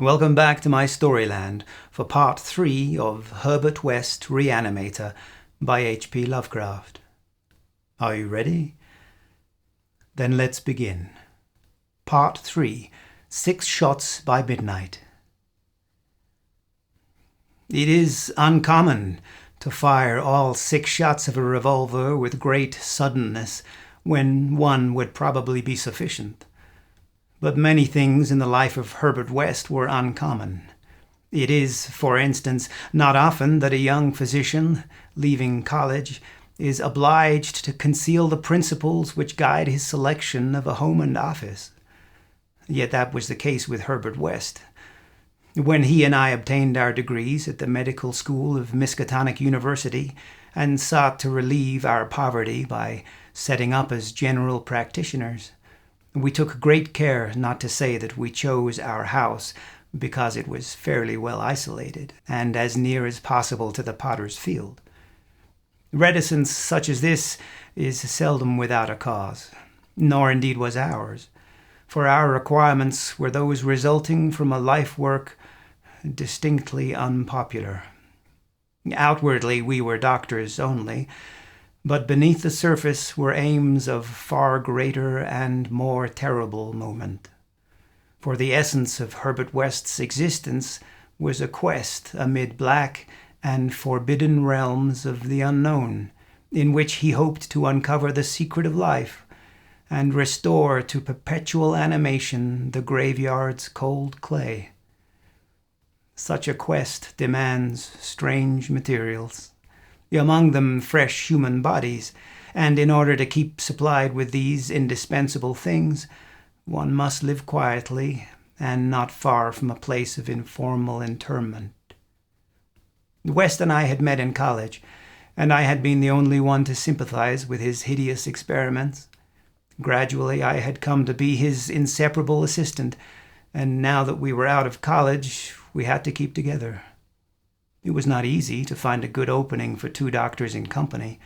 Welcome back to my Storyland for part 3 of Herbert West Reanimator by H.P. Lovecraft. Are you ready? Then let's begin. Part 3, 6 Shots by Midnight. It is uncommon to fire all 6 shots of a revolver with great suddenness when one would probably be sufficient. But many things in the life of Herbert West were uncommon. It is, for instance, not often that a young physician, leaving college, is obliged to conceal the principles which guide his selection of a home and office. Yet that was the case with Herbert West. When he and I obtained our degrees at the medical school of Miskatonic University and sought to relieve our poverty by setting up as general practitioners, we took great care not to say that we chose our house because it was fairly well isolated and as near as possible to the potter's field. Reticence such as this is seldom without a cause, nor indeed was ours, for our requirements were those resulting from a life work distinctly unpopular. Outwardly we were doctors only, but beneath the surface were aims of far greater and more terrible moment. For the essence of Herbert West's existence was a quest amid black and forbidden realms of the unknown, in which he hoped to uncover the secret of life and restore to perpetual animation the graveyard's cold clay. Such a quest demands strange materials, among them fresh human bodies, and in order to keep supplied with these indispensable things, one must live quietly and not far from a place of informal interment. West and I had met in college, and I had been the only one to sympathize with his hideous experiments. Gradually I had come to be his inseparable assistant, and now that we were out of college, we had to keep together. It was not easy to find a good opening for 2 doctors in company,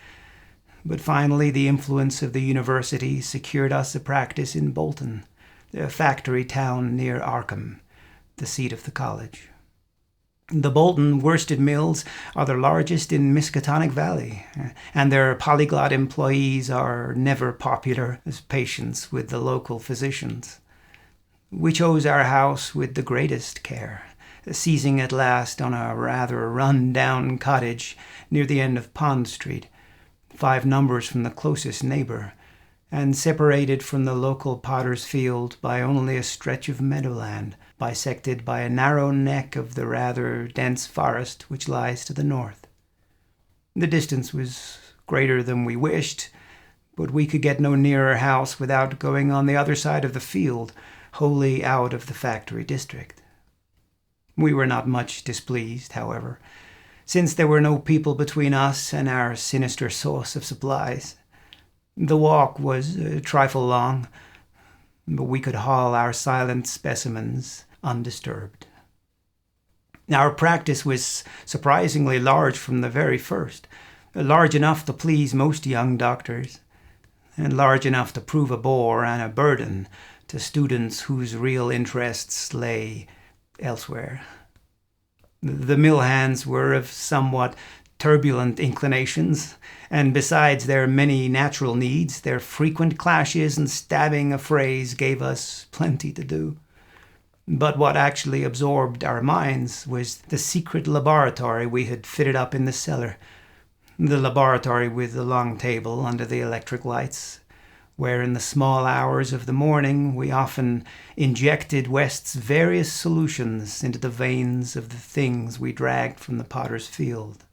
but finally the influence of the university secured us a practice in Bolton, a factory town near Arkham, the seat of the college. The Bolton worsted mills are the largest in Miskatonic Valley, and their polyglot employees are never popular as patients with the local physicians. We chose our house with the greatest care, seizing at last on a rather run-down cottage near the end of Pond Street, 5 numbers from the closest neighbor, and separated from the local potter's field by only a stretch of meadowland, bisected by a narrow neck of the rather dense forest which lies to the north. The distance was greater than we wished, but we could get no nearer house without going on the other side of the field, wholly out of the factory district. We were not much displeased, however, since there were no people between us and our sinister source of supplies. The walk was a trifle long, but we could haul our silent specimens undisturbed. Our practice was surprisingly large from the very first, large enough to please most young doctors, and large enough to prove a bore and a burden to students whose real interests lay elsewhere. The mill hands were of somewhat turbulent inclinations, and besides their many natural needs, their frequent clashes and stabbing affrays gave us plenty to do. But what actually absorbed our minds was the secret laboratory we had fitted up in the cellar, the laboratory with the long table under the electric lights, where in the small hours of the morning we often injected West's various solutions into the veins of the things we dragged from the potter's field.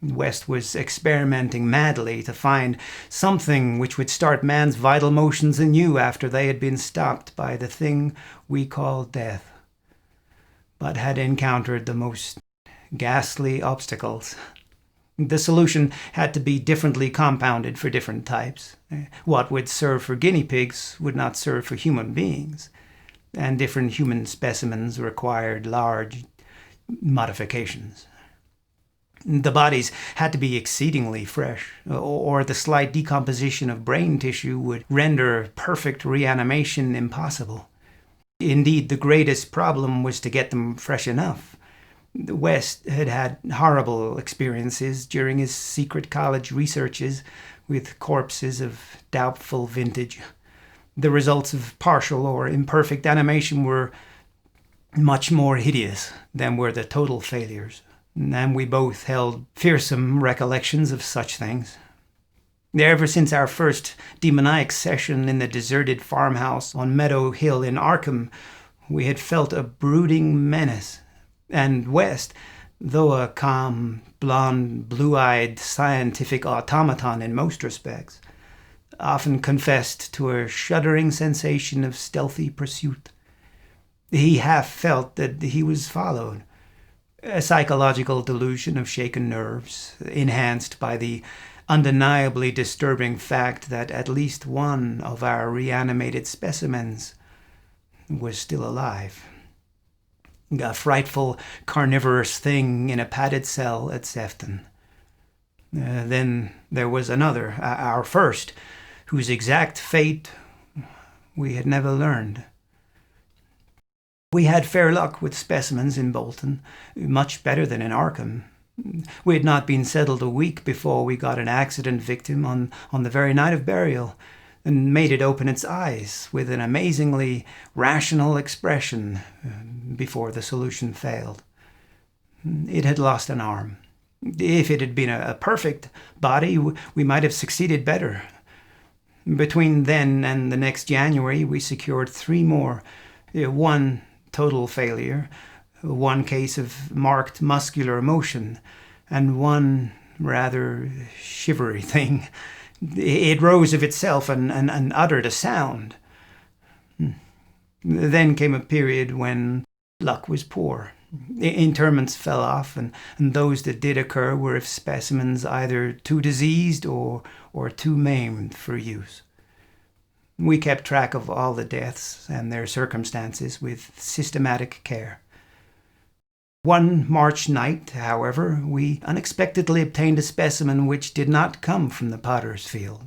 West was experimenting madly to find something which would start man's vital motions anew after they had been stopped by the thing we call death, but had encountered the most ghastly obstacles. The solution had to be differently compounded for different types. What would serve for guinea pigs would not serve for human beings, and different human specimens required large modifications. The bodies had to be exceedingly fresh, or the slight decomposition of brain tissue would render perfect reanimation impossible. Indeed, the greatest problem was to get them fresh enough. West had had horrible experiences during his secret college researches with corpses of doubtful vintage. The results of partial or imperfect animation were much more hideous than were the total failures, and we both held fearsome recollections of such things. Ever since our first demoniac session in the deserted farmhouse on Meadow Hill in Arkham, we had felt a brooding menace, and West, though a calm, blonde, blue-eyed, scientific automaton in most respects, often confessed to a shuddering sensation of stealthy pursuit. He half felt that he was followed, a psychological delusion of shaken nerves, enhanced by the undeniably disturbing fact that at least one of our reanimated specimens was still alive. A frightful carnivorous thing in a padded cell at Sefton. Then there was another, our first, whose exact fate we had never learned. We had fair luck with specimens in Bolton, much better than in Arkham. We had not been settled a week before we got an accident victim on the very night of burial, and made it open its eyes with an amazingly rational expression before the solution failed. It had lost an arm. If it had been a perfect body, we might have succeeded better. Between then and the next January, we secured 3 more, one total failure, one case of marked muscular emotion, and one rather shivery thing. It rose of itself and uttered a sound. Then came a period when luck was poor. Interments fell off, and those that did occur were of specimens either too diseased or too maimed for use. We kept track of all the deaths and their circumstances with systematic care. One March night, however, we unexpectedly obtained a specimen which did not come from the potter's field.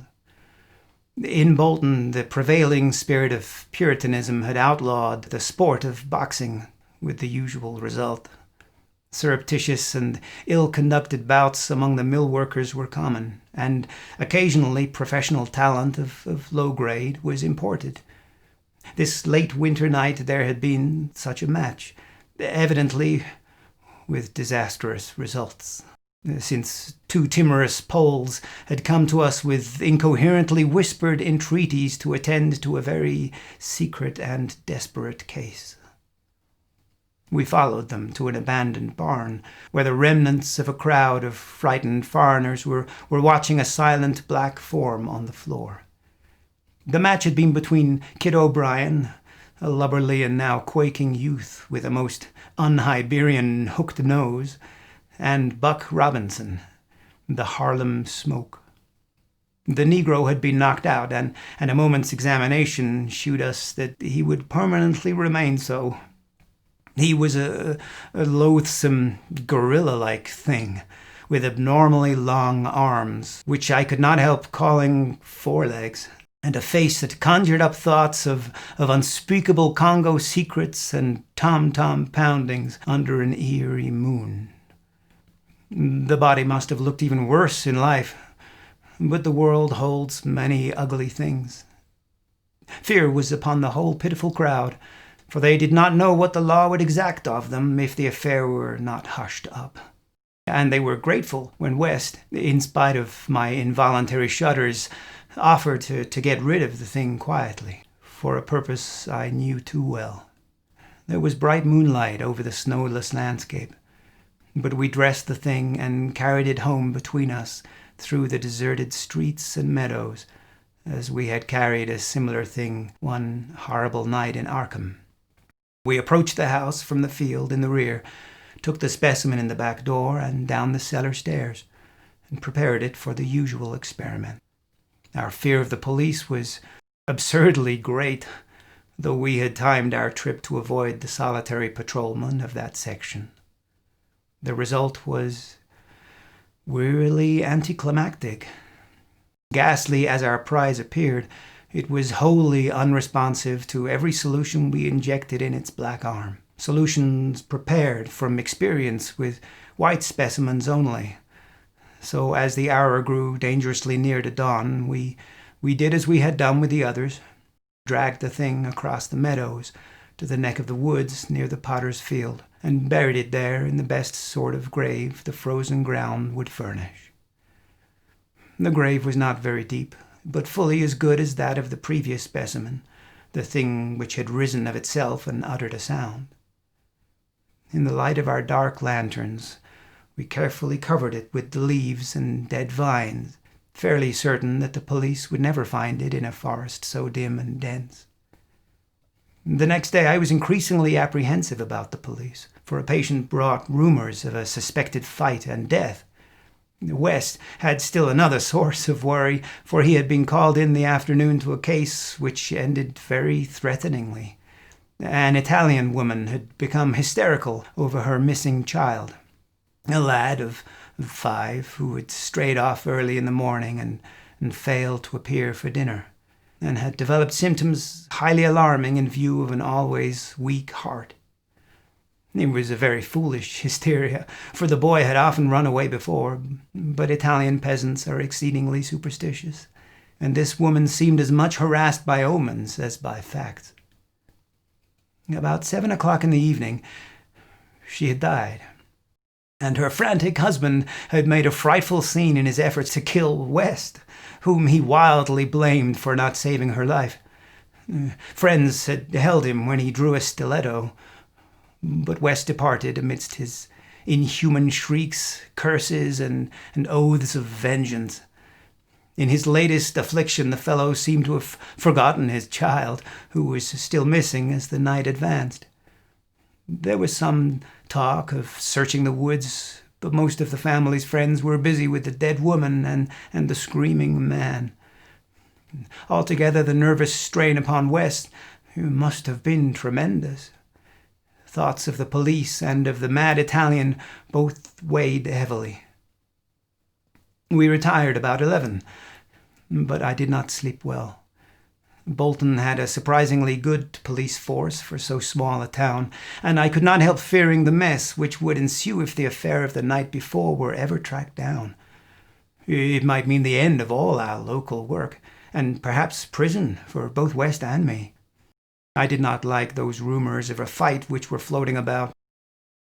In Bolton, the prevailing spirit of Puritanism had outlawed the sport of boxing, with the usual result. Surreptitious and ill-conducted bouts among the mill workers were common, and occasionally professional talent of low grade was imported. This late winter night there had been such a match, evidently with disastrous results, since 2 timorous Poles had come to us with incoherently whispered entreaties to attend to a very secret and desperate case. We followed them to an abandoned barn, where the remnants of a crowd of frightened foreigners were watching a silent black form on the floor. The match had been between Kid O'Brien, a lubberly and now quaking youth with a most un-Iberian hooked nose, and Buck Robinson, the Harlem Smoke. The Negro had been knocked out, and a moment's examination showed us that he would permanently remain so. He was a loathsome, gorilla-like thing, with abnormally long arms, which I could not help calling forelegs, and a face that conjured up thoughts of unspeakable Congo secrets and tom-tom poundings under an eerie moon. The body must have looked even worse in life, but the world holds many ugly things. Fear was upon the whole pitiful crowd, for they did not know what the law would exact of them if the affair were not hushed up. And they were grateful when West, in spite of my involuntary shudders, offered to get rid of the thing quietly, for a purpose I knew too well. There was bright moonlight over the snowless landscape, but we dressed the thing and carried it home between us through the deserted streets and meadows, as we had carried a similar thing one horrible night in Arkham. We approached the house from the field in the rear, took the specimen in the back door and down the cellar stairs, and prepared it for the usual experiment. Our fear of the police was absurdly great, though we had timed our trip to avoid the solitary patrolman of that section. The result was wearily anticlimactic. Ghastly as our prize appeared, It was wholly unresponsive to every solution we injected in its black arm. Solutions prepared from experience with white specimens only. So as the hour grew dangerously near to dawn, we did as we had done with the others, dragged the thing across the meadows to the neck of the woods near the potter's field, and buried it there in the best sort of grave the frozen ground would furnish. The grave was not very deep, but fully as good as that of the previous specimen, the thing which had risen of itself and uttered a sound. In the light of our dark lanterns, we carefully covered it with the leaves and dead vines, fairly certain that the police would never find it in a forest so dim and dense. The next day I was increasingly apprehensive about the police, for a patient brought rumors of a suspected fight and death. West had still another source of worry, for he had been called in the afternoon to a case which ended very threateningly. An Italian woman had become hysterical over her missing child, a lad of 5 who had strayed off early in the morning and failed to appear for dinner, and had developed symptoms highly alarming in view of an always weak heart. It was a very foolish hysteria, for the boy had often run away before, but Italian peasants are exceedingly superstitious, and this woman seemed as much harassed by omens as by facts. About 7 o'clock in the evening, she had died, and her frantic husband had made a frightful scene in his efforts to kill West, whom he wildly blamed for not saving her life. Friends had held him when he drew a stiletto, but West departed amidst his inhuman shrieks, curses, and oaths of vengeance. In his latest affliction, the fellow seemed to have forgotten his child, who was still missing as the night advanced. There was some talk of searching the woods, but most of the family's friends were busy with the dead woman and the screaming man. Altogether, the nervous strain upon West must have been tremendous. Thoughts of the police and of the mad Italian both weighed heavily. We retired about 11, but I did not sleep well. Bolton had a surprisingly good police force for so small a town, and I could not help fearing the mess which would ensue if the affair of the night before were ever tracked down. It might mean the end of all our local work, and perhaps prison for both West and me. I did not like those rumors of a fight which were floating about.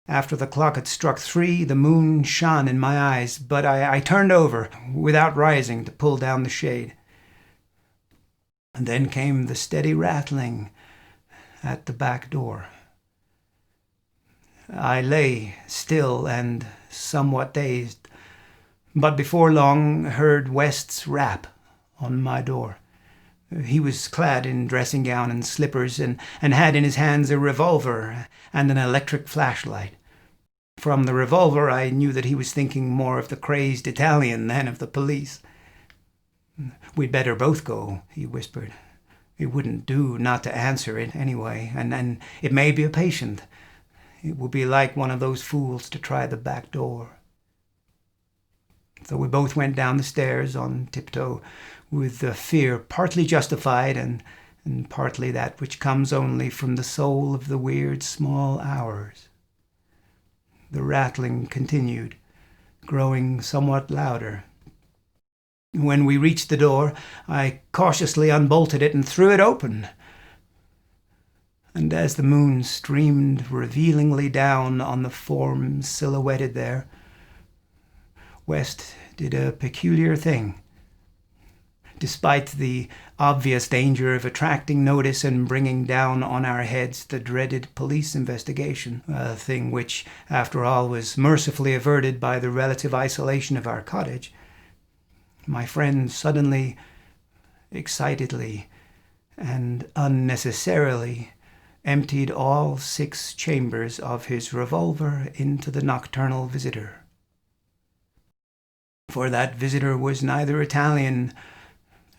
After the clock had struck 3, the moon shone in my eyes, but I turned over, without rising, to pull down the shade. And then came the steady rattling at the back door. I lay still and somewhat dazed, but before long heard West's rap on my door. He was clad in dressing gown and slippers, and had in his hands a revolver and an electric flashlight. From the revolver I knew that he was thinking more of the crazed Italian than of the police. "We'd better both go," he whispered. "It wouldn't do not to answer it anyway, and it may be a patient. It will be like one of those fools to try the back door." So we both went down the stairs on tiptoe, with the fear partly justified and partly that which comes only from the soul of the weird small hours. The rattling continued, growing somewhat louder. When we reached the door, I cautiously unbolted it and threw it open. And as the moon streamed revealingly down on the form silhouetted there, West did a peculiar thing. Despite the obvious danger of attracting notice and bringing down on our heads the dreaded police investigation, a thing which, after all, was mercifully averted by the relative isolation of our cottage, my friend suddenly, excitedly, and unnecessarily emptied all 6 chambers of his revolver into the nocturnal visitor. For that visitor was neither Italian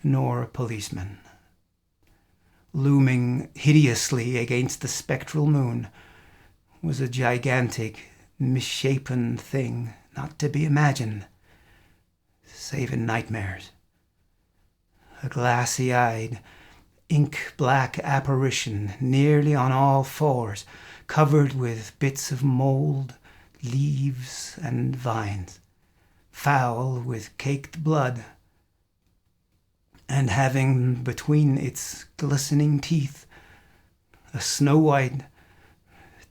nor a policeman. Looming hideously against the spectral moon was a gigantic, misshapen thing not to be imagined, save in nightmares. a glassy-eyed, ink-black apparition nearly on all fours, covered with bits of mold, leaves, and vines, foul with caked blood, and having between its glistening teeth a snow-white,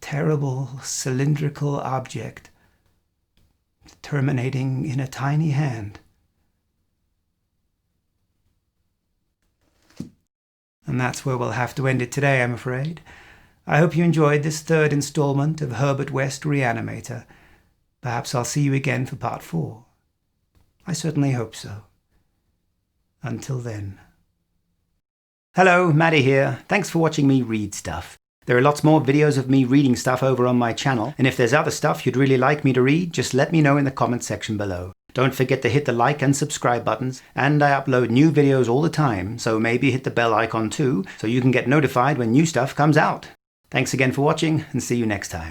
terrible cylindrical object terminating in a tiny hand. And that's where we'll have to end it today, I'm afraid. I hope you enjoyed this third installment of Herbert West Reanimator. Perhaps I'll see you again for part 4. I certainly hope so. Until then. Hello, Mattie here. Thanks for watching me read stuff. There are lots more videos of me reading stuff over on my channel, and if there's other stuff you'd really like me to read, just let me know in the comment section below. Don't forget to hit the like and subscribe buttons, and I upload new videos all the time, so maybe hit the bell icon too, so you can get notified when new stuff comes out. Thanks again for watching, and see you next time.